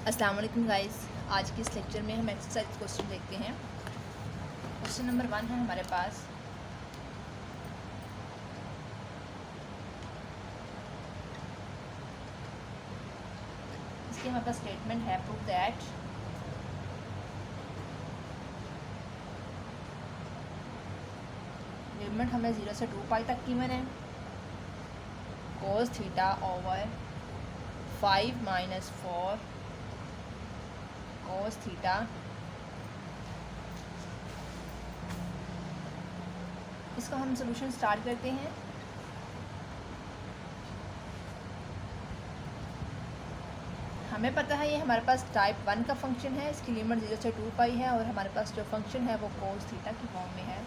अस्सलाम वालेकुम गाइस। आज के इस लेक्चर में हम एक्सरसाइज क्वेश्चन देखते हैं। क्वेश्चन नंबर 1 है हमारे पास। इसके हमारे पास स्टेटमेंट है प्रूव दैट लिमिट हमें 0 से 2 पाई तक गिवन है। cos theta over 5 minus 4 cos theta इसका हम सोल्यूशन स्टार्ट करते हैं। हमें पता है ये हमारे पास टाइप 1 का फंक्शन है, इसकी लिमिट 0 से 2 पाई है और हमारे पास जो फंक्शन है वो cos थीटा की फॉर्म में है।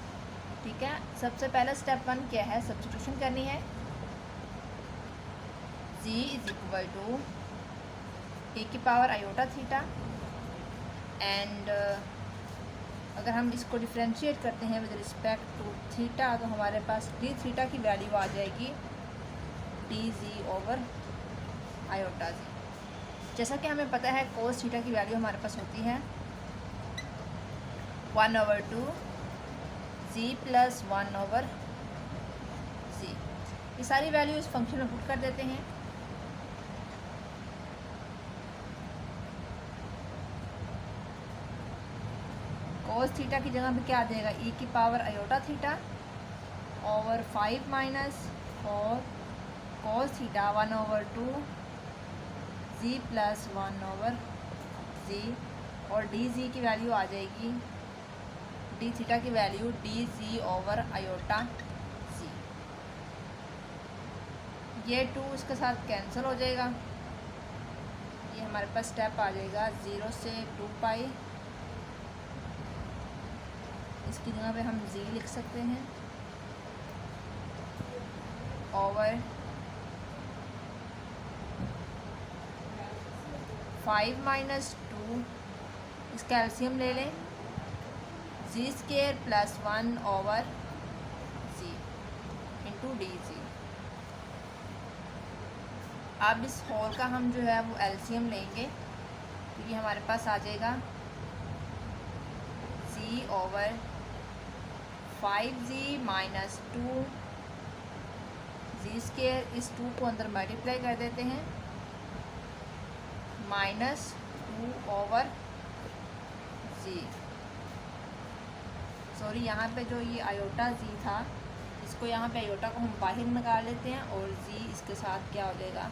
ठीक है, सबसे पहला स्टेप 1 क्या है, सब्स्टिट्यूशन करनी है। g इज इक्वल टू ए की पावर आयोटा थीटा एंड अगर हम इसको डिफ्रेंशिएट करते हैं विद रिस्पेक्ट टू थीटा तो हमारे पास डी थीटा की वैल्यू आ जाएगी डी जी ओवर आयोटा जी। जैसा कि हमें पता है cos थीटा की वैल्यू हमारे पास होती है 1/2 जी प्लस 1/z। ये सारी वैल्यू इस फंक्शन में पुट कर देते हैं। cos थीटा की जगह पे क्या आ जाएगा, e की power iota theta over 5 minus 4 cos theta 1/2 z plus 1/z और डी जी की वैल्यू आ जाएगी, डी थीटा की वैल्यू डी जी ओवर आयोटा जी। ये 2 इसके साथ कैंसिल हो जाएगा। ये हमारे पास स्टेप आ जाएगा 0 से 2 पाई। इसकी जगह पे हम जी लिख सकते हैं ओवर 5 माइनस 2, इसका एलसीएम ले लें, z square plus 1/z into d z. अब इस होल का हम जो है वो एलसीएम लेंगे तो ये हमारे पास आ जाएगा जी ओवर 5g माइनस 2 जी स्केयर, इस 2 को अंदर मल्टीप्लाई कर देते हैं, माइनस 2/g। सॉरी, यहाँ पे जो ये आयोटा जी था इसको यहाँ पे आयोटा को हम बाहर निकाल लेते हैं और जी इसके साथ क्या हो जाएगा,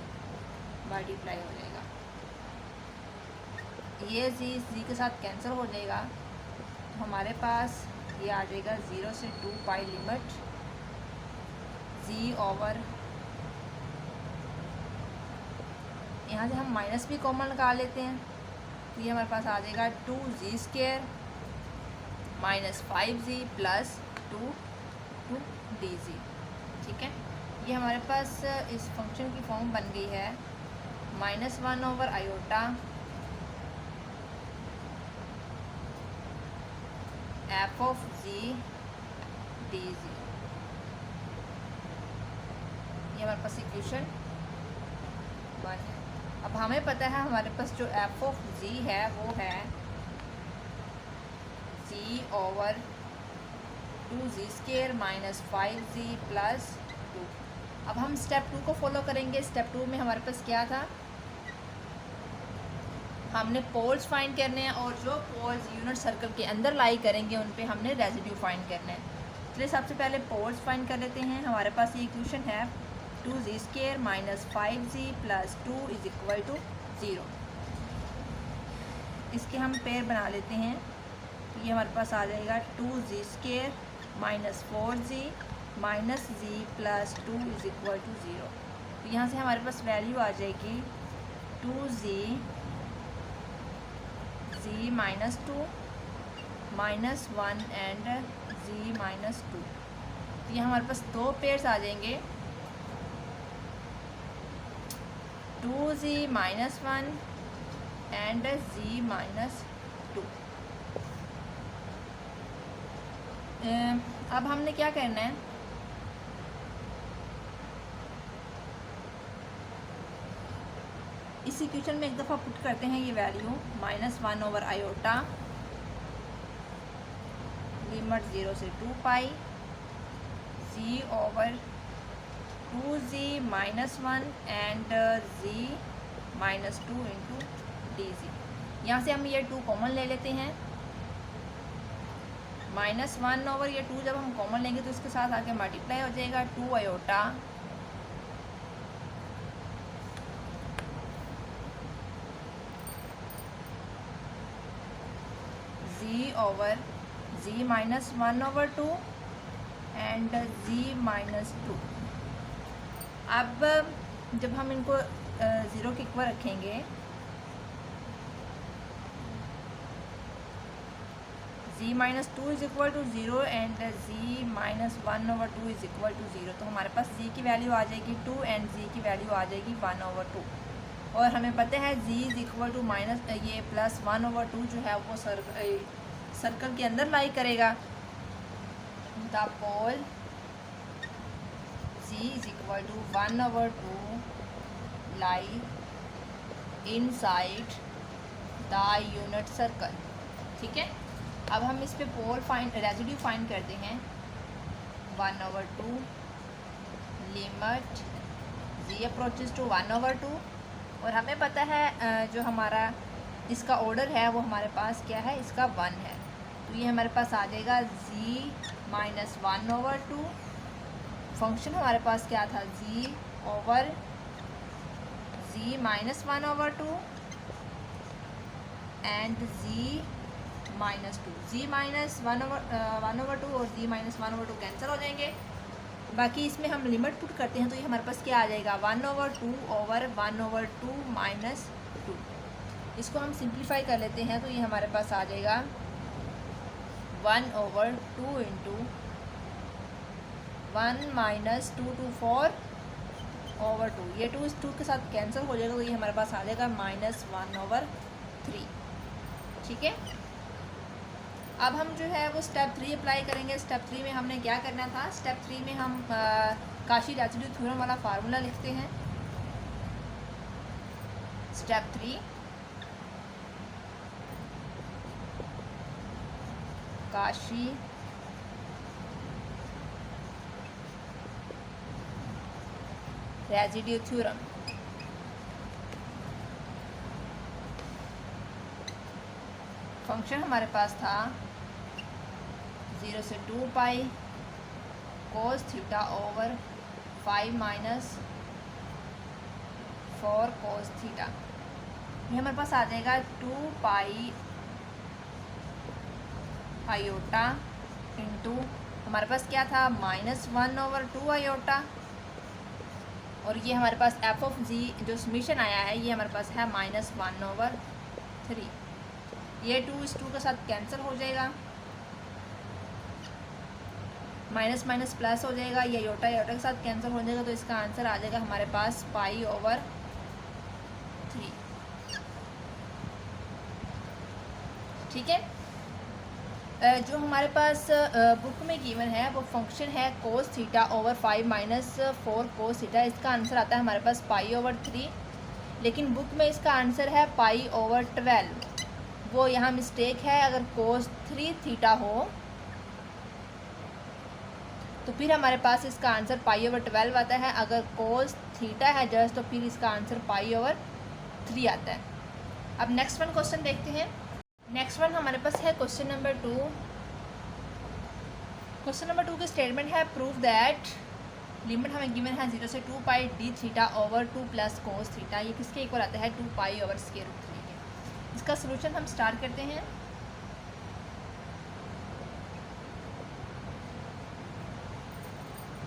मल्टीप्लाई हो जाएगा। ये जी के साथ कैंसिल हो जाएगा तो हमारे पास ये आ जाएगा 0 से 2 पाई लिमिट जी ओवर, यहाँ से हम माइनस भी कॉमन निकाल लेते हैं तो ये हमारे पास आ जाएगा 2g square minus 5g plus 2d। ठीक है, ये हमारे पास इस फंक्शन की फॉर्म बन गई है -1 over iota F of ji d z. ये हमारे पास इक्वेशन 1 है। अब हमें पता है हमारे पास जो एफ ऑफ जी है वो है z over 2g square minus 5g plus 2। अब हम स्टेप 2 को फॉलो करेंगे। स्टेप 2 में हमारे पास क्या था, हमने पोल्स फाइंड करने हैं और जो पोल्स यूनिट सर्कल के अंदर लाई करेंगे उन पे हमने रेजिड्यू फाइंड करना है। चलिए सबसे पहले पोल्स फाइंड कर लेते हैं। हमारे पास ये इक्वेशन है 2g square minus 5g plus 2 is equal to 0। इसके हम पेयर बना लेते हैं तो ये हमारे पास आ जाएगा 2g square minus 4g minus g plus 2 is equal to 0। तो यहाँ से हमारे पास वैल्यू आ जाएगी 2g minus 2 minus 1 and g minus 2। तो ये हमारे पास दो पेयर्स आ जाएंगे 2g minus 1 and g minus 2। अब हमने क्या करना है, इस इक्वेशन में एक दफ़ा पुट करते हैं ये वैल्यू -1 ओवर आयोटा लिमिट 0 से 2 पाई z over 2z -1 and z -2 into dz। यहाँ से हम ये 2 कॉमन ले लेते हैं। -1 ओवर ये 2 जब हम कॉमन लेंगे तो इसके साथ आके मल्टीप्लाई हो जाएगा 2 iota z over z -1 over 2 and z -2। अब जब हम इनको 0 के इक्वल रखेंगे, z -2 is equal to 0 and z -1 over 2 is equal to 0, तो हमारे पास z की वैल्यू आ जाएगी 2 एंड z की वैल्यू आ जाएगी 1 ओवर 2। और हमें पता है z इज इक्वल टू ये +1 ओवर 2 जो है वो सर्कल के अंदर लाई करेगा। The pole z is equal to 1 over 2 lie inside the unit circle. ठीक है, अब हम इस पे पोल रेजिड्यू फाइंड करते हैं। 1 over 2 limit z approaches to 1 over 2, और हमें पता है जो हमारा इसका ऑर्डर है वो हमारे पास क्या है, इसका 1 है, तो ये हमारे पास आ जाएगा z -1 ओवर 2। फंक्शन हमारे पास क्या था, z over z -1 over 2 and z -2। z -1 over 2 और z -1 ओवर 2 कैंसिल हो जाएंगे। बाकी इसमें हम लिमिट पुट करते हैं तो ये हमारे पास क्या आ जाएगा, 1 ओवर 2 ओवर 1 ओवर 2 -2। इसको हम सिंप्लीफाई कर लेते हैं तो ये हमारे पास आ जाएगा 1 ओवर 2 इंटू 1 -2 to 4 ओवर 2। ये 2 इस 2 के साथ कैंसिल हो जाएगा तो ये हमारे पास आ जाएगा -1 ओवर 3। ठीक है, अब हम जो है वो स्टेप 3 अप्लाई करेंगे। स्टेप 3 में हमने क्या करना था, स्टेप 3 में हम काशी रेसिड्यू थ्योरम वाला फार्मूला लिखते हैं। Step 3 Cauchy residue theorem. Function हमारे पास था 0 से 2 pi cos theta over 5 minus 4 cos theta. ये हमारे पास आ जाएगा 2 पाई आयोटा इंटू हमारे पास क्या था, -1 ओवर 2 आयोटा, और ये हमारे पास एफ ऑफ जी जो समीशन आया है ये हमारे पास है -1 ओवर 3। ये 2 इस 2 के साथ कैंसिल हो जाएगा, माइनस माइनस प्लस हो जाएगा, ये योटा योटा के साथ कैंसिल हो जाएगा, तो इसका आंसर आ जाएगा हमारे पास पाई ओवर 3। ठीक है, जो हमारे पास बुक में गिवन है वो फंक्शन है cos theta over 5 minus 4 cos theta. इसका आंसर आता है हमारे पास पाई ओवर 3, लेकिन बुक में इसका आंसर है पाई ओवर 12। वो यहाँ मिस्टेक है, अगर कोस 3 थीटा हो तो फिर हमारे पास इसका आंसर पाई ओवर 12 आता है। अगर कोस थीटा है जस्ट तो फिर इसका आंसर पाई ओवर 3 आता है। अब नेक्स्ट वन क्वेश्चन देखते हैं। नेक्स्ट वन हमारे पास है क्वेश्चन नंबर 2। क्वेश्चन नंबर 2 की स्टेटमेंट है प्रूफ दैट लिमिट हमें गिवन है 0 से 2 pi d theta over 2 plus cos theta. ये किसके इक्वल आता है, 2 पाई ओवर स्क्वायर रूट 3 के। इसका सोल्यूशन हम स्टार्ट करते हैं।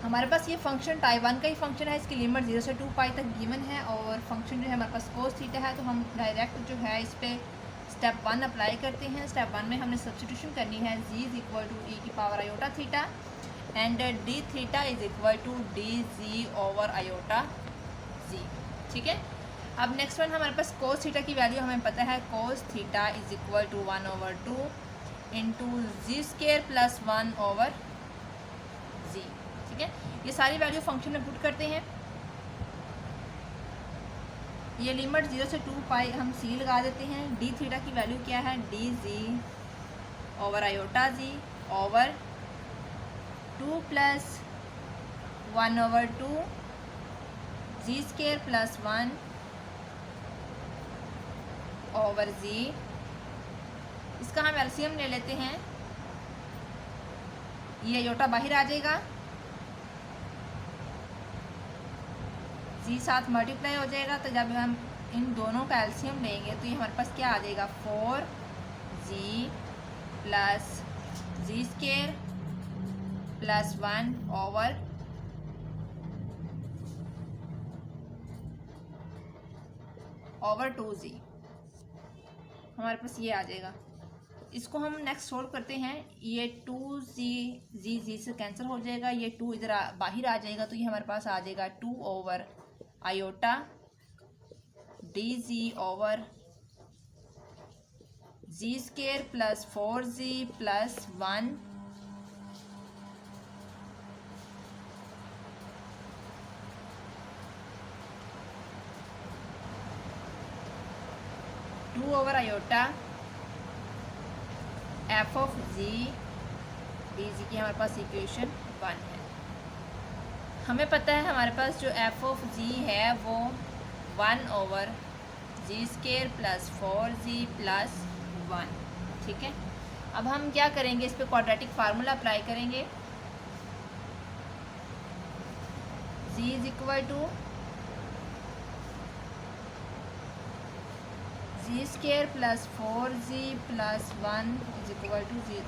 हमारे पास ये फंक्शन टाइप 1 का ही फंक्शन है, इसकी लिमिट 0 से 2 पाई तक गिवन है, और फंक्शन जो है हमारे पास कोस थीटा है, तो हम डायरेक्ट जो है इस पर स्टेप 1 अप्लाई करते हैं। स्टेप 1 में हमने सब्स्टिट्यूशन करनी है, z is equal to e की power iota theta and D theta is equal to D ji over iota G. ठीक है, अब नेक्स्ट वन हमारे पास कोस थीटा की वैल्यू हमें पता है, cos theta is equal to 1 over 2 into z square plus 1 over z. ठीक है, ये सारी वैल्यू फंक्शन में पुट करते हैं। ये लिमिट 0 से 2 पाई हम सी लगा देते हैं। डी थीटा की वैल्यू क्या है, डी जी over iota z over 2 plus 1 over 2 जी स्केयर प्लस 1 ओवर जी। इसका हम एलसीएम ले लेते हैं। ये आयोटा बाहर आ जाएगा, जी साथ मल्टीप्लाई हो जाएगा। तो जब हम इन दोनों का एलसीएम लेंगे तो ये हमारे पास क्या आ जाएगा, 4 जी प्लस जी स्केयर प्लस 1 ओवर 2 जी हमारे पास ये आ जाएगा। इसको हम नेक्स्ट सोल्व करते हैं। ये 2 जी से कैंसिल हो जाएगा, ये 2 इधर बाहर आ जाएगा, तो ये हमारे पास आ जाएगा 2 over iota d ji over g square plus 4 ji plus 1 2 over iota F of ji d जी की हमारे पास इक्वेशन 1 है। हमें पता है हमारे पास जो एफ ऑफ जी है वो 1 ओवर जी स्केयर प्लस 4 जी प्लस 1, ठीक है। अब हम क्या करेंगे, इस पे क्वाड्रेटिक फार्मूला अप्लाई करेंगे। Z is equal to z square plus 4 ji plus 1 is equal to 0।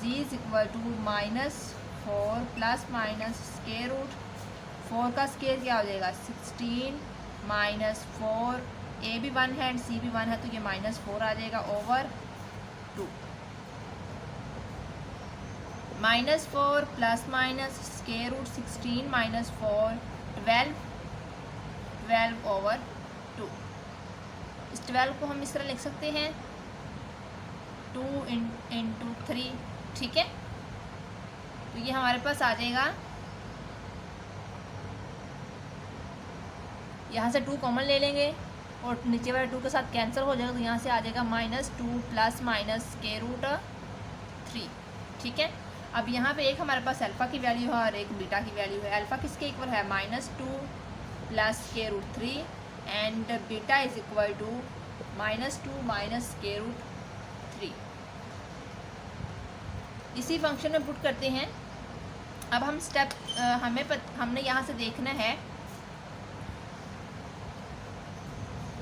Z is equal to -4 plus minus square root 4 का स्केयर क्या हो जाएगा, 16 -4, ए भी 1 है एंड सी भी 1 है, तो ये -4 आ जाएगा over 2। -4 plus minus square root 16 -4 12 over 2। इस 12 को हम इस तरह लिख सकते हैं 2 इंटू 3, ठीक है। तो ये हमारे पास आ जाएगा, यहाँ से 2 कॉमन ले लेंगे और नीचे वाले 2 के साथ कैंसिल हो जाएगा, तो यहाँ से आ जाएगा -2 प्लस माइनस स्क्वायर रूट 3, ठीक है। अब यहाँ पे एक हमारे पास अल्फ़ा की वैल्यू है और एक बीटा की वैल्यू है। अल्फ़ा किसके इक्वल है, -2 plus square root 3 and beta is equal to -2 minus square root 3। इसी फंक्शन में पुट करते हैं। अब हम स्टेप हमने यहाँ से देखना है,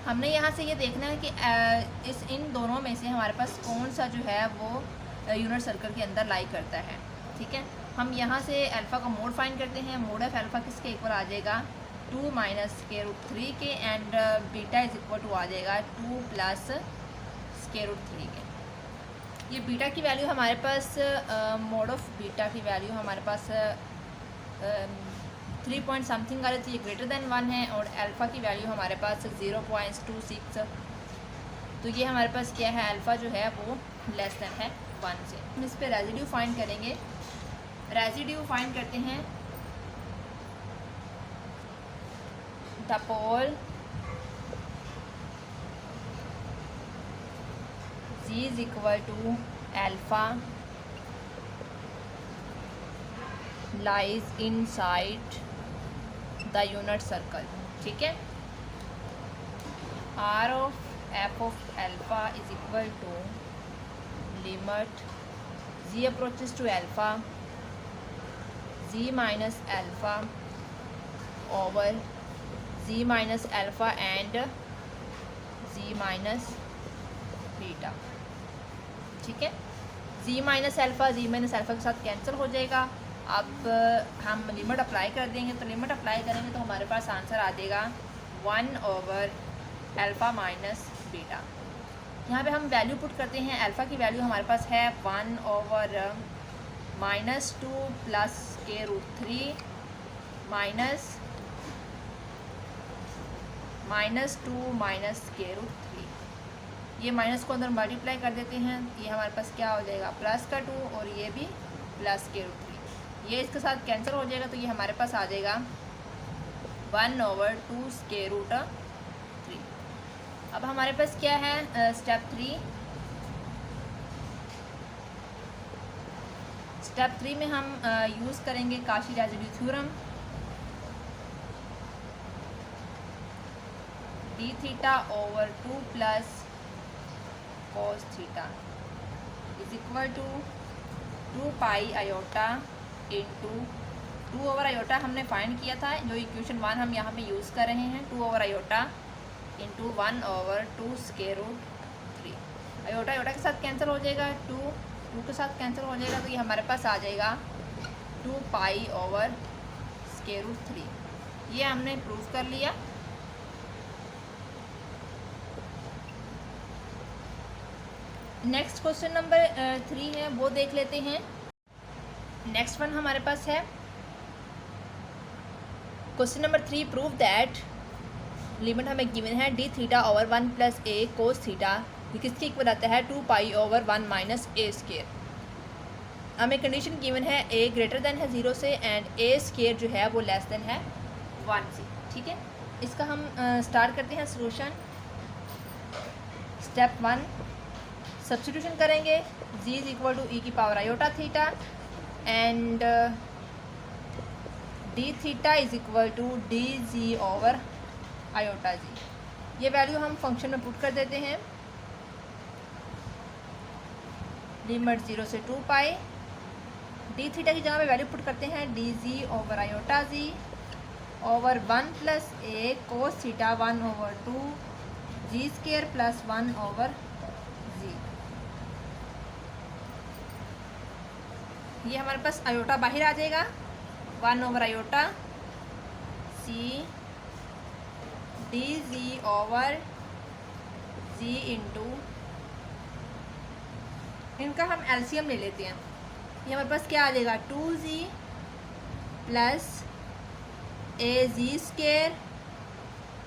हमने यहाँ से ये देखना है कि इन दोनों में से हमारे पास कौन सा जो है वो यूनिट सर्कल के अंदर लाई करता है, ठीक है। हम यहाँ से अल्फ़ा का मोड फाइंड करते हैं। मोड ऑफ अल्फ़ा किसके इक्वल आ जाएगा, 2 माइनस स्क्वायर रूट 3 के and beta is equal to आ जाएगा 2 प्लस स्क्वायर रूट 3 के। ये बीटा की वैल्यू हमारे पास मोड ऑफ बीटा की वैल्यू हमारे पास 3 पॉइंट समथिंग आ रही थी, ये ग्रेटर देन 1 है और अल्फ़ा की वैल्यू हमारे पास 0.26। तो ये हमारे पास क्या है, अल्फ़ा जो है वो लेस देन है 1 से। हम इस पर रेजिड्यू फाइंड करेंगे। रेजिड्यू फाइंड करते हैं, the pole z is equal to alpha lies inside the unit circle, ठीक है। R of F of alpha is equal to limit z approaches to alpha z minus alpha over z minus alpha and z minus beta, ठीक है। जी minus alpha के साथ cancel हो जाएगा। अब हम लिमिट अप्लाई कर देंगे, तो लिमिट अप्लाई करेंगे तो हमारे पास आंसर आ जाएगा 1 ओवर अल्फ़ा माइनस बीटा। यहाँ पे हम वैल्यू पुट करते हैं। अल्फ़ा की वैल्यू हमारे पास है 1 over -2 plus square root 3 -2 minus square root 3। ये माइनस को अंदर मल्टीप्लाई कर देते हैं, ये हमारे पास क्या हो जाएगा, प्लस का 2 और ये भी प्लस स्क्वायर रूट 3। ये इसके साथ कैंसिल हो जाएगा, तो ये हमारे पास आ जाएगा 1/2 स्क्वायर रूट 3। अब हमारे पास क्या है, स्टेप 3। स्टेप 3 में हम यूज़ करेंगे Cauchy residue theorem. d theta over 2 plus cos theta is equal to 2 pi iota into 2 over iota हमने फाइंड किया था, जो इक्वेशन 1 हम यहाँ पे यूज़ कर रहे हैं। 2 over iota into 1/2 square root 3। Iota iota के साथ कैंसिल हो जाएगा, 2 के साथ कैंसिल हो जाएगा, तो ये हमारे पास आ जाएगा 2 पाई ओवर स्क्वायर रूट 3। ये हमने प्रूव कर लिया। नेक्स्ट क्वेश्चन नंबर 3 है, वो देख लेते हैं। नेक्स्ट वन हमारे पास है question number 3। Prove that limit हमें गिवन है d theta over 1 plus a cos theta, ये किसके इक्वल आता है 2 pi over 1 minus a square. हमें कंडीशन गिवन है a ग्रेटर देन है 0 से एंड a स्क्वायर जो है वो लेस देन है 1 से। ठीक है, इसका हम स्टार्ट करते हैं सोल्यूशन। स्टेप 1, सब्स्टिट्यूशन करेंगे। g is equal to e की power iota theta and d theta is equal to D ji over iota जी। ये वैल्यू हम फंक्शन में पुट कर देते हैं। लिमिट 0 से 2 पाई, d थीटा की जगह पे वैल्यू पुट करते हैं d ji over iota z over 1 plus a cos theta 1/2 z square plus 1 over z. ये हमारे पास आयोटा बाहर आ जाएगा, 1 ओवर आयोटा सी डी जी ओवर जी इंटू, इनका हम एलसीएम ले लेते हैं। ये हमारे पास क्या आ जाएगा 2g plus a z square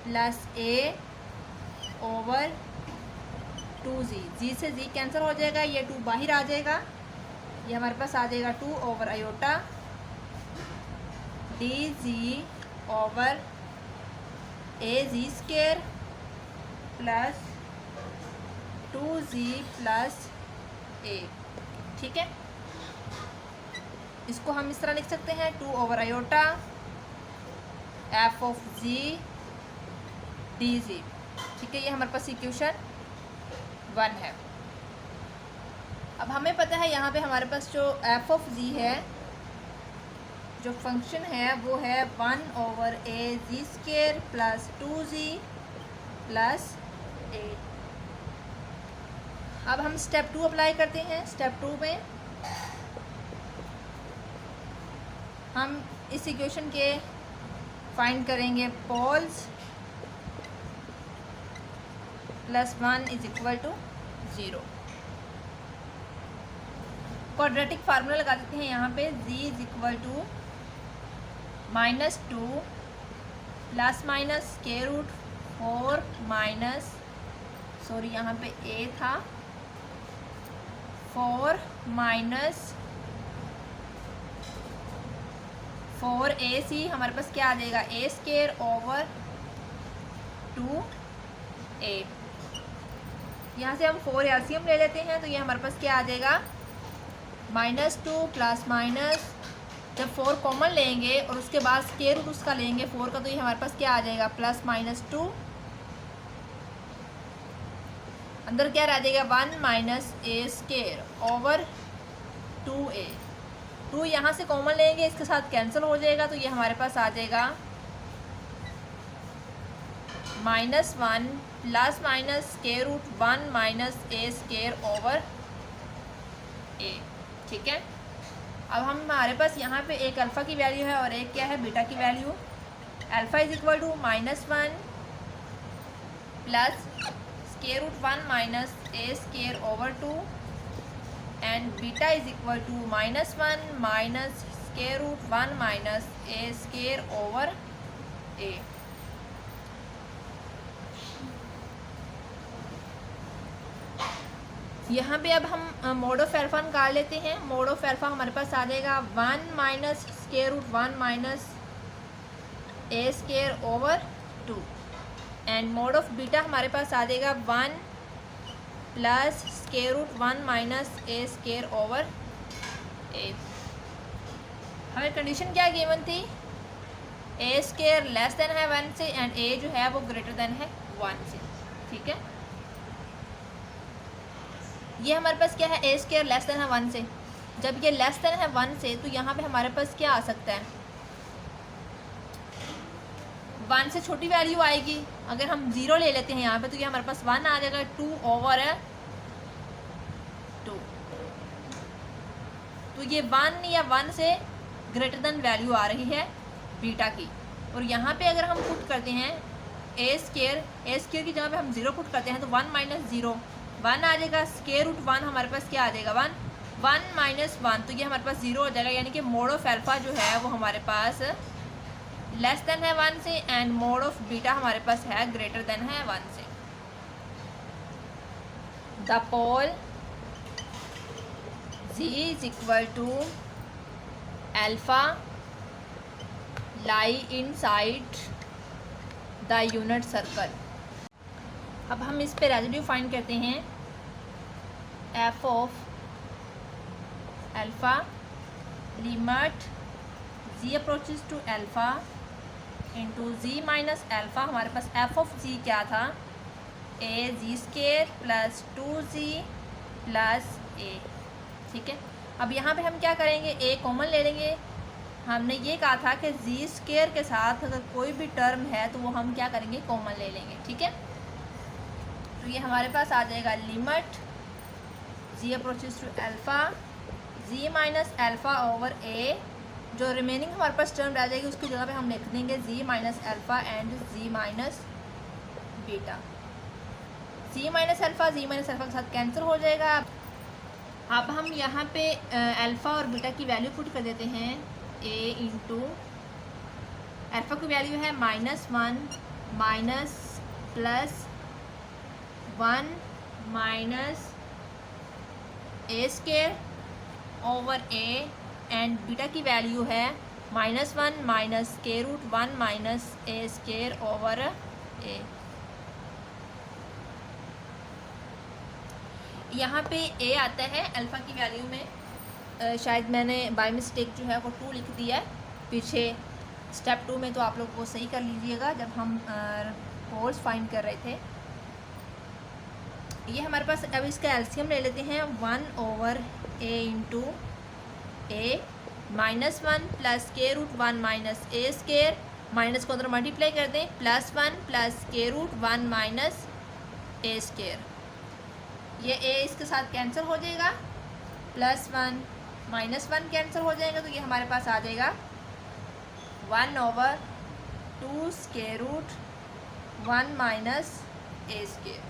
plus a over 2g। Z से जी कैंसिल हो जाएगा, ये 2 बाहर आ जाएगा। ये हमारे पास आ जाएगा 2 over iota d ji over a z square plus 2g plus a। ठीक है, इसको हम इस तरह लिख सकते हैं 2 over iota F of ji d जी। ठीक है, ये हमारे पास इक्वेशन 1 है। अब हमें पता है यहाँ पे हमारे पास जो एफ ऑफ जी है, जो फंक्शन है वो है 1 over a z square plus 2g plus a। अब हम स्टेप 2 अप्लाई करते हैं। स्टेप 2 में हम इस इक्वेशन के फाइंड करेंगे poles plus 1 is equal to 0। Quadratic formula लगा देते हैं यहाँ पे, g is equal to -2 plus minus square root 4 minus, sorry यहाँ पे a था, 4 माइनस 4ac। हमारे पास क्या आ जाएगा a स्क्वायर ओवर 2a। यहाँ से हम 4 एलसीएम ले लेते हैं, तो ये हमारे पास क्या आ जाएगा -2 प्लस माइनस, जब 4 कॉमन लेंगे और उसके बाद स्क्वायर रूट उसका लेंगे 4 का, तो ये हमारे पास क्या आ जाएगा +-2। अंदर क्या रह जाएगा 1 minus a square over 2a। 2 यहाँ से कॉमन लेंगे, इसके साथ कैंसिल हो जाएगा, तो ये हमारे पास आ जाएगा -1 plus minus square root 1 minus a square over a। ठीक है, अब हमारे पास यहाँ पे एक अल्फ़ा की वैल्यू है और एक क्या है बीटा की value. Alpha is equal to -1 plus square root 1 minus a square over 2 and beta is equal to -1 minus square root 1 minus a square over a। यहाँ पे अब हम मोड ऑफ एल्फा निकाल लेते हैं। मोड ऑफ एल्फा हमारे पास आ जाएगा 1 minus square root 1 minus a square over 2 and mod of beta हमारे पास आ जाएगा 1 plus square root 1 minus a square over a. हमें कंडीशन क्या गिवन थी, ए स्केयर लेस देन है 1 से एंड ए जो है वो ग्रेटर देन है 1 से। ठीक है, ये हमारे पास क्या है, ए स्केयर लेस देन है 1 से। जब ये लेस देन है 1 से तो यहाँ पे हमारे पास क्या आ सकता है, 1 से छोटी वैल्यू आएगी। अगर हम 0 ले लेते हैं यहाँ पे तो ये हमारे पास 1 आ जाएगा, 2 ओवर है 2। तो ये 1 या 1 से ग्रेटर देन वैल्यू आ रही है बीटा की। और यहाँ पे अगर हम पुट करते हैं ए स्केयर की जगह पे हम 0 पुट करते हैं तो 1 माइनस 0 1 आ जाएगा, स्केयर रूट 1 हमारे पास क्या आ जाएगा 1 माइनस 1, तो ये हमारे पास 0 हो जाएगा। यानी कि मोड ऑफ अल्फा जो है वो हमारे पास लेस देन है 1 से एंड मोड ऑफ बीटा हमारे पास है ग्रेटर देन है 1 से। The pole z is equal to alpha lie inside the unit circle. अब हम इस पे रेजिड्यू फाइंड करते हैं, F of alpha limit z approaches to alpha into z minus alpha. हमारे पास एफ ऑफ z क्या था, a z square plus 2z plus a. ठीक है, अब यहाँ पे हम क्या करेंगे, ए कॉमन ले लेंगे। हमने ये कहा था कि जी स्केयर के साथ अगर कोई भी टर्म है तो वो हम क्या करेंगे, कॉमन ले लेंगे। ठीक है, तो ये हमारे पास आ जाएगा limit z approaches to alpha z minus alpha over a. जो रिमेनिंग हमारे पास टर्म रह जाएगी उसकी जगह पे हम लिख देंगे z minus alpha and z minus beta. Z minus alpha के साथ कैंसिल हो जाएगा। अब हम यहाँ पे अल्फ़ा और बीटा की वैल्यू पुट कर देते हैं, ए इंटू अल्फ़ा की वैल्यू है -1 minus plus 1 minus a square over A and beta की वैल्यू है -1 minus square root 1 minus a square over ए। यहाँ पे ए आता है अल्फ़ा की वैल्यू में, शायद मैंने बाय मिस्टेक जो है वो 2 लिख दिया है पीछे स्टेप 2 में, तो आप लोग वो सही कर लीजिएगा जब हम पोल्स फाइंड कर रहे थे। ये हमारे पास, अब इसका एलसीएम ले लेते हैं, 1 over A into A -1 plus square root 1 minus a square, minus को अंदर मल्टीप्लाई कर दें, +1 plus square root 1 minus a square. ये ए इसके साथ कैंसिल हो जाएगा, +1 -1 कैंसिल हो जाएगा, तो ये हमारे पास आ जाएगा 1 over 2 square root 1 minus a square.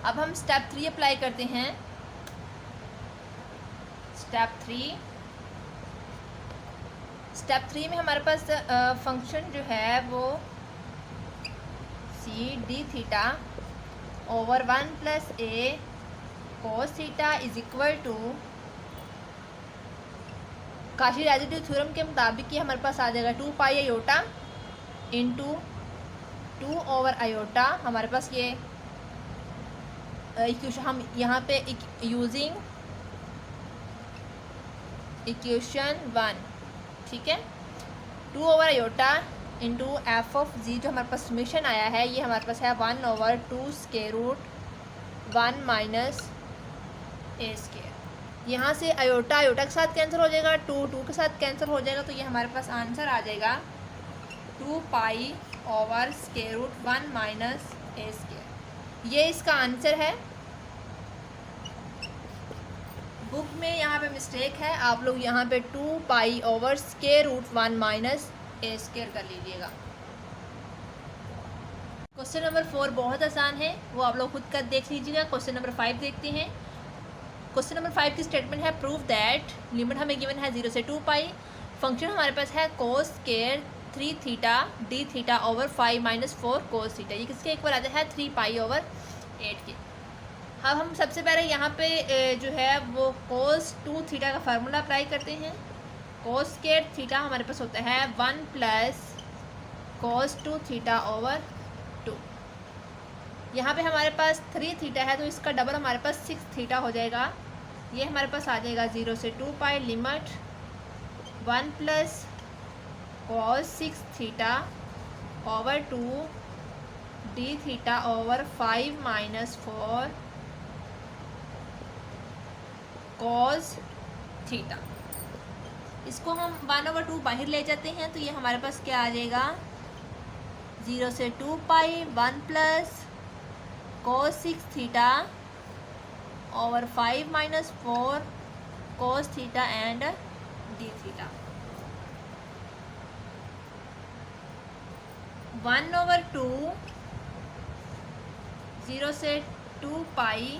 अब हम स्टेप 3 अप्लाई करते हैं। स्टेप 3 में हमारे पास फंक्शन जो है वो c d theta over 1 plus a cos theta is equal to Cauchy residue theorem के मुताबिक ये हमारे पास आ जाएगा 2 pi iota into 2 over iota. हमारे पास ये इक्वेशन हम यहाँ पे यूजिंग इक्वेशन 1, ठीक है, 2 over iota into f of z जो हमारे पास समीशन आया है ये हमारे पास है 1 over 2 square root 1 minus a square. यहाँ से आयोटा के साथ कैंसिल हो जाएगा, 2 के साथ कैंसिल हो जाएगा, तो ये हमारे पास आंसर आ जाएगा 2 pi over square root 1 minus a square. ये इसका आंसर है। बुक में यहाँ पे मिस्टेक है, आप लोग यहाँ पे 2 pi over square root 1 minus a square कर लीजिएगा। क्वेश्चन नंबर 4 बहुत आसान है, वो आप लोग खुद कर देख लीजिएगा। क्वेश्चन नंबर 5 देखते हैं। क्वेश्चन नंबर 5 की स्टेटमेंट है, प्रूव दैट लिमिट हमें गिवन है 0 से 2 पाई, फंक्शन हमारे पास है cos square 3 theta D theta over 5 minus 4 cos theta. ये किसके इक्वल आता है 3 पाई ओवर 8 के। अब हम सबसे पहले यहाँ पे जो है वो कोस 2 थीटा का फार्मूला अप्लाई करते हैं। कोस स्क्वायर थीटा हमारे पास होता है 1 प्लस कोस 2 थीटा ओवर 2। यहाँ पे हमारे पास 3 थीटा है तो इसका डबल हमारे पास 6 थीटा हो जाएगा। ये हमारे पास आ जाएगा 0 से 2 पाई limit 1 plus cos 6 theta over 2 D theta over 5 minus 4 cos theta. इसको हम 1/2 बाहर ले जाते हैं तो ये हमारे पास क्या आ जाएगा 0 से 2 पाई 1 plus cos 6 theta over 5 minus 4 cos theta and d theta. 1/2 0 से 2 पाई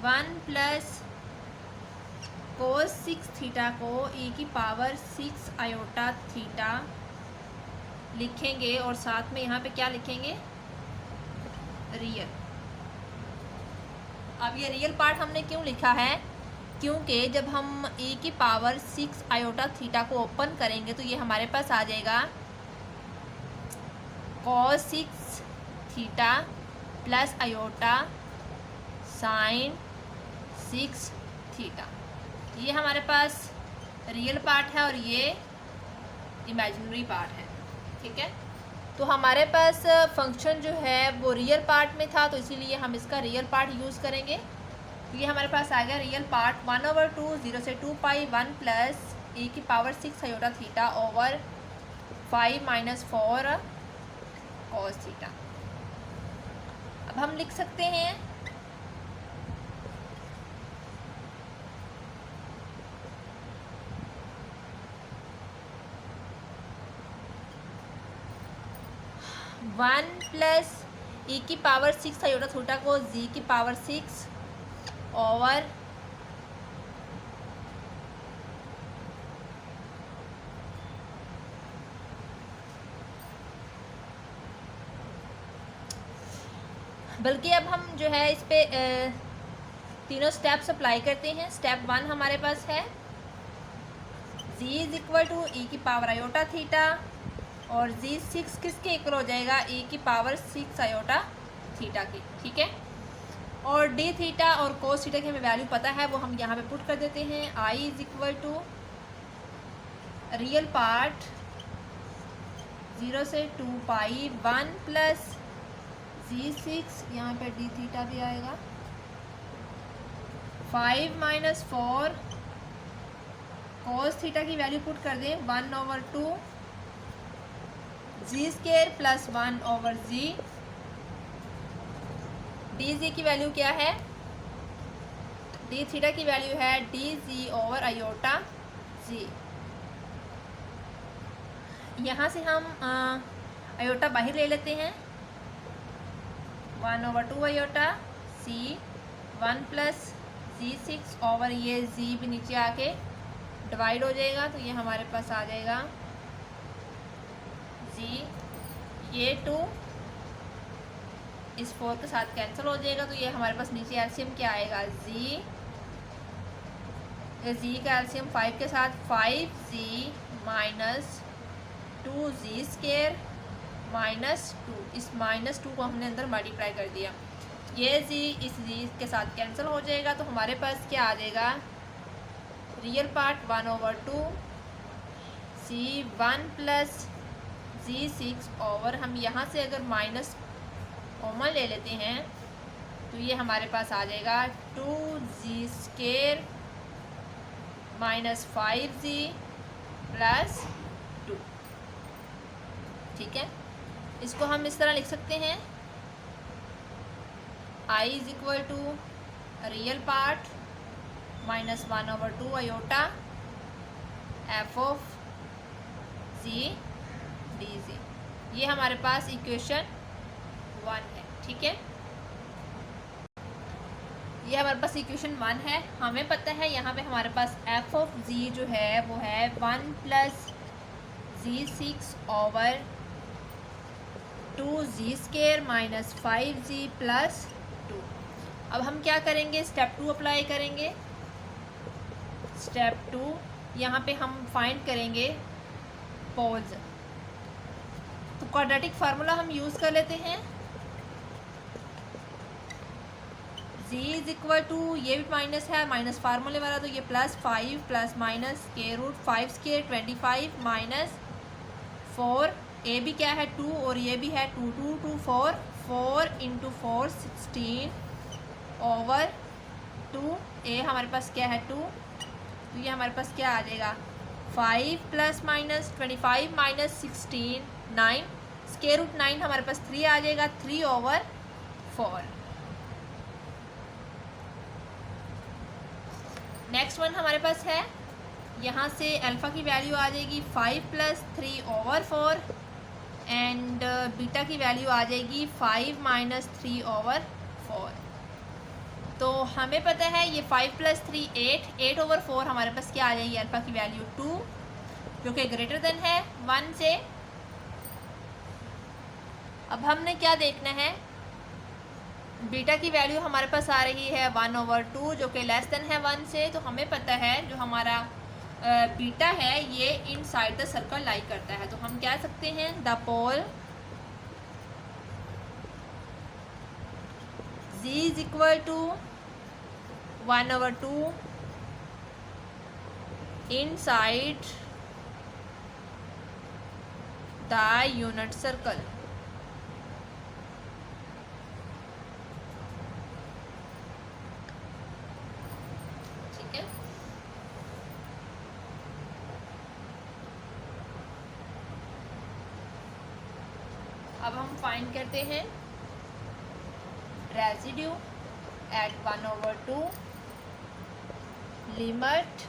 1 प्लस cos 6 थीटा को e की पावर 6 आयोटा थीटा लिखेंगे और साथ में यहाँ पे क्या लिखेंगे रियल। अब ये रियल पार्ट हमने क्यों लिखा है, क्योंकि जब हम e की पावर 6 आयोटा थीटा को ओपन करेंगे तो ये हमारे पास आ जाएगा cos 6 theta plus iota sine 6 theta. ये हमारे पास रियल पार्ट है और ये इमेजिनरी पार्ट है। ठीक है, तो हमारे पास फंक्शन जो है वो रियल पार्ट में था तो इसीलिए हम इसका रियल पार्ट यूज़ करेंगे। तो ये हमारे पास आ गया रियल पार्ट 1/2 0 से 2 पाई 1 प्लस e की power 6 iota theta over 5 minus 4 cos theta. अब हम लिख सकते हैं वन प्लस e की पावर 6 आयोटा थीटा को g की पावर 6 ओवर बल्कि अब हम जो है इस पे तीनों स्टेप्स अप्लाई करते हैं। स्टेप 1 हमारे पास है g is equal to e की पावर आयोटा थीटा और g 6 किसके इक्वल हो जाएगा e की पावर 6 आयोटा थीटा की। ठीक है, और d थीटा और कोस थीटा की हमें वैल्यू पता है वो हम यहाँ पे पुट कर देते हैं। i is equal to real part 0 से 2 पाई 1 प्लस g6 यहाँ पे d थीटा भी आएगा 5 माइनस 4 कोस थीटा की वैल्यू पुट कर दें 1/2 z square plus 1/g। D जी की वैल्यू क्या है, डी थीटा की वैल्यू है डी जी ओवर आयोटा जी। यहाँ से हम आयोटा बाहर ले लेते हैं 1/2 आयोटा सी 1 प्लस g6 ओवर ये जी भी नीचे आके डिवाइड हो जाएगा तो ये हमारे पास आ जाएगा जी। ये 2 इस 4 के साथ कैंसिल हो जाएगा तो ये हमारे पास नीचे एलसीएम क्या आएगा जी का एलसीएम 5 के साथ 5g minus 2g square minus 2। इस -2 को हमने अंदर मल्टीप्लाई कर दिया। ये g इस g के साथ कैंसिल हो जाएगा तो हमारे पास क्या आ जाएगा real part 1/2 c1 plus g6 over हम यहाँ से अगर माइनस कॉमन ले लेते हैं तो ये हमारे पास आ जाएगा 2g square minus 5g plus 2। ठीक है, इसको हम इस तरह लिख सकते हैं i is equal to real part minus 1/2 iota F of ji d z. ये हमारे पास इक्वेशन 1 है। ठीक है, ये हमारे पास इक्वेशन 1 है। हमें पता है यहाँ पे हमारे पास एफ ऑफ जी जो है वो है 1 plus g6 over 2g square minus 5g plus 2। अब हम क्या करेंगे स्टेप 2 अप्लाई करेंगे। स्टेप 2 यहाँ पे हम फाइंड करेंगे पोल्स। तो क्वाड्रेटिक फार्मूला हम यूज़ कर लेते हैं। z इज इक्वल टू, ये भी माइनस है, माइनस फार्मूले वाला, तो ये +5 प्लस माइनस √5 स्क्वायर 25 माइनस 4, ए भी क्या है 2 और ये भी है 2, 2 2 4, 4 × 4 16 ओवर 2, ए हमारे पास क्या है 2, तो ये हमारे पास क्या आ जाएगा 5 प्लस माइनस 25 माइनस 16 9, √9 हमारे पास 3 आ जाएगा, 3 ओवर 4। नेक्स्ट वन हमारे पास है, यहाँ से अल्फ़ा की वैल्यू आ जाएगी 5 प्लस 3 ओवर 4 एंड बीटा की वैल्यू आ जाएगी 5 माइनस 3 ओवर 4। तो हमें पता है ये 5 प्लस 3 8 ओवर 4 हमारे पास क्या आ जाएगी अल्फ़ा की वैल्यू 2, जो कि ग्रेटर देन है 1 से। अब हमने क्या देखना है, बीटा की वैल्यू हमारे पास आ रही है 1/2 जो कि लेस देन है 1 से। तो हमें पता है जो हमारा बीटा है ये इनसाइड द सर्कल लाई करता है। तो हम कह सकते हैं the pole z is equal to 1/2 inside the unit circle. अब हम फाइंड करते हैं residue at 1/2 limit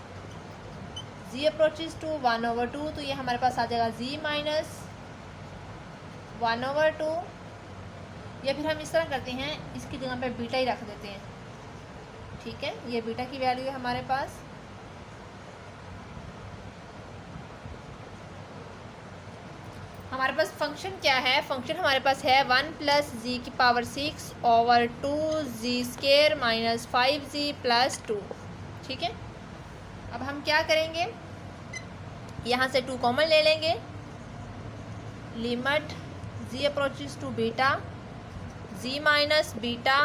z approaches to 1/2, तो ये हमारे पास आ जाएगा z माइनस 1/2, या फिर हम इस तरह करते हैं इसकी जगह पे बीटा ही रख देते हैं। ठीक है, ये बीटा की वैल्यू है हमारे पास। हमारे पास फंक्शन क्या है, फंक्शन हमारे पास है 1 प्लस जी की पावर 6 ओवर 2 जी स्क्वायर माइनस 5g प्लस 2। ठीक है, अब हम क्या करेंगे, यहाँ से 2 कॉमन ले लेंगे, limit z approaches to beta z minus beta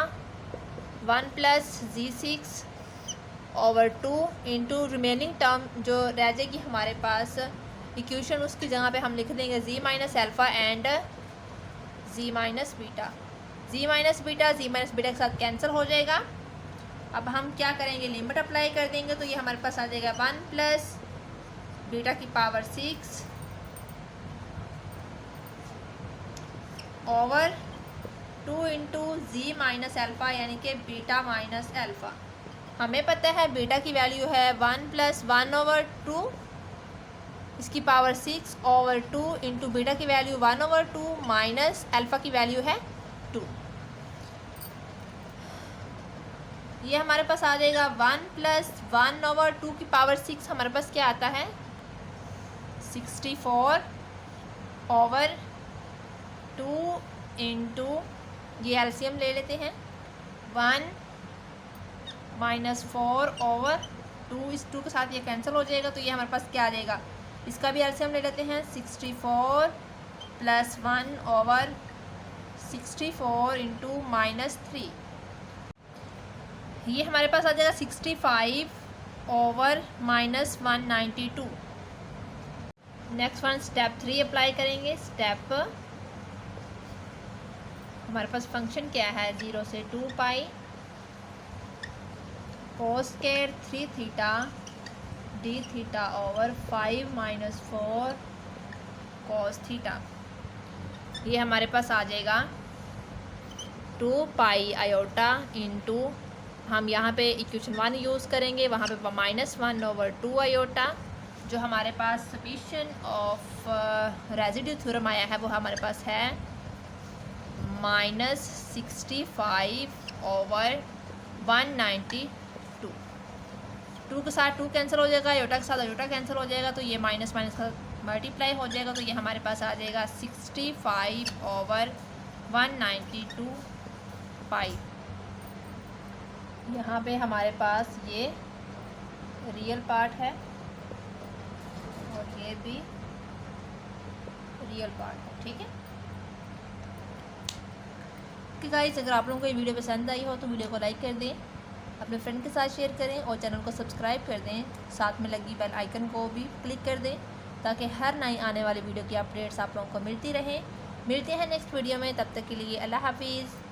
1 plus जी6 ओवर 2 इंटू रिमेनिंग टर्म जो रह जाएगी हमारे पास इक्वेशन, उसकी जगह पे हम लिख देंगे z minus alpha and z minus beta. z minus beta के साथ कैंसिल हो जाएगा। अब हम क्या करेंगे, लिमिट अप्लाई कर देंगे, तो ये हमारे पास आ जाएगा 1 प्लस बीटा की power 6 over 2 into z minus alpha यानी कि बीटा माइनस अल्फ़ा। हमें पता है बीटा की वैल्यू है 1 प्लस 1/2 इसकी पावर 6 ओवर 2 इंटू बीटा की वैल्यू 1/2 माइनस अल्फ़ा की वैल्यू है 2। ये हमारे पास आ जाएगा 1 प्लस 1/2 की पावर 6 हमारे पास क्या आता है 64 ओवर 2 इंटू, ये एलसीएम ले लेते हैं, 1 माइनस 4 ओवर 2, इस 2 के साथ ये कैंसिल हो जाएगा, तो ये हमारे पास क्या आ जाएगा, इसका भी एलसीएम ले लेते हैं, 64 प्लस 1 ओवर 64 इंटू माइनस 3, ये हमारे पास आ जाएगा 65 over minus 192। Next one step 3 apply करेंगे। स्टेप हमारे पास फंक्शन क्या है, 0 से 2 पाई cos square 3 theta d theta over 5 minus 4 cos theta. ये हमारे पास आ जाएगा 2 पाई आयोटा इंटू, हम यहाँ पे इक्वेशन 1 यूज़ करेंगे, वहाँ पे -1/2 आयोटा, जो हमारे पास सब्स्टिट्यूशन ऑफ रेजिड्यू थ्योरम आया है वो हमारे पास है -65 ओवर 192। 2 के साथ 2 कैंसिल हो जाएगा, आयोटा के साथ आयोटा कैंसिल हो जाएगा, तो ये माइनस माइनस का मल्टीप्लाई हो जाएगा, तो ये हमारे पास आ जाएगा 65 ओवर 192 पाई। यहाँ पे हमारे पास ये रियल पार्ट है ये भी रियल पार्ट है, ठीक है। कि गाइस अगर आप लोगों को ये वीडियो पसंद आई हो तो वीडियो को लाइक कर दें, अपने फ्रेंड के साथ शेयर करें और चैनल को सब्सक्राइब कर दें। साथ में लगी बेल आइकन को भी क्लिक कर दें ताकि हर नई आने वाली वीडियो की अपडेट्स आप लोगों को मिलती रहें। मिलते हैं नेक्स्ट वीडियो में, तब तक के लिए अल्लाह हाफिज़।